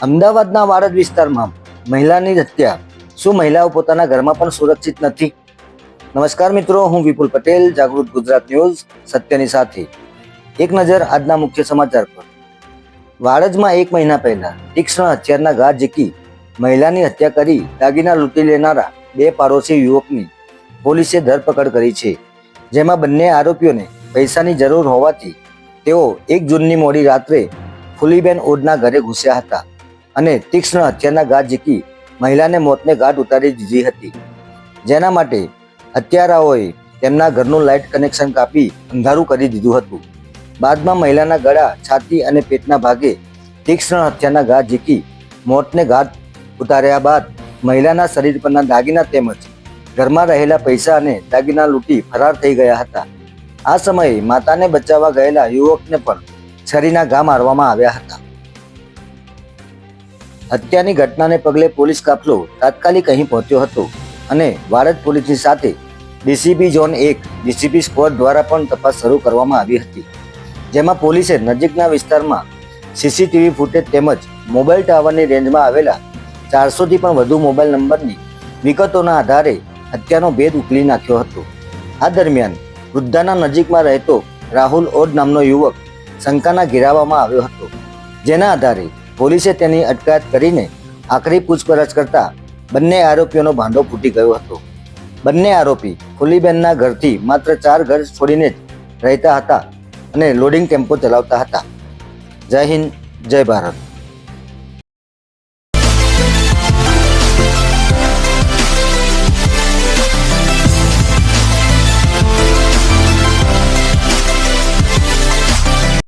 અમદાવાદના વાડજ વિસ્તારમાં મહિલાની હત્યા. શું મહિલાઓ પોતાના ઘરમાં પણ સુરક્ષિત નથી? નમસ્કાર મિત્રો, હું વિપુલ પટેલ, જાગૃત ગુજરાત ન્યૂઝ સત્યની સાથે. એક નજર આજના મુખ્ય સમાચાર પર. વાડજમાં 1 મહિના પહેલા તીક્ષ્ણ હથિયારના ઘા ઝીકી મહિલાની હત્યા કરી દાગીના લૂંટી લેનારા 2 પાડોશી યુવકની પોલીસે ધરપકડ કરી છે. જેમાં બંને આરોપીઓને પૈસાની જરૂર હોવાથી તેઓ 1 જૂનની મોડી રાત્રે ફુલીબેન ઓડના ઘરે ઘૂસ્યા હતા અને તીક્ષ્ણ હથિયારના ઘા ઝીકી મહિલાને મોતને ઘાટ ઉતારી દીધી હતી. જેના માટે હત્યારાઓએ તેમના ઘરનું લાઇટ કનેક્શન કાપી અંધારું કરી દીધું હતું. બાદમાં મહિલાના ગળા, છાતી અને પેટના ભાગે તીક્ષ્ણ હથિયારના ઘા ઝીકી મોતને ઘાટ ઉતાર્યા બાદ મહિલાના શરીર પરના દાગીના તેમજ ઘરમાં રહેલા પૈસા અને દાગીના લૂંટી ફરાર થઈ ગયા હતા. આ સમયે માતાને બચાવવા ગયેલા યુવકને પણ છરીના ઘા મારવામાં આવ્યા હતા. હત્યાની ઘટનાને પગલે પોલીસ કાફલો તાત્કાલિક અહીં પહોંચ્યો હતો અને વાડજ પોલીસની સાથે ડીસીપી ઝોન 1 ડીસીપી સ્ક્વોડ દ્વારા પણ તપાસ શરૂ કરવામાં આવી હતી. જેમાં પોલીસે નજીકના વિસ્તારમાં સીસીટીવી ફૂટેજ તેમજ મોબાઈલ ટાવરની રેન્જમાં આવેલા 400થી પણ વધુ મોબાઈલ નંબરની વિગતોના આધારે હત્યાનો ભેદ ઉકેલી નાખ્યો હતો. આ દરમિયાન વૃદ્ધાના નજીકમાં રહેતો રાહુલ ઓડ નામનો યુવક શંકાના ઘેરાવામાં આવ્યો હતો. જેના આધારે પોલીસે તેની અટકાયત કરીને આખરી પૂછપરછ કરતા બંને આરોપીઓનો ભાંડો ફૂટી ગયો હતો. બંને આરોપી ફુલીબેનના ઘરથી માત્ર 4 ઘર છોડીને જ રહેતા હતા અને લોડિંગ ટેમ્પો ચલાવતા હતા. જય હિન્દ, જય ભારત.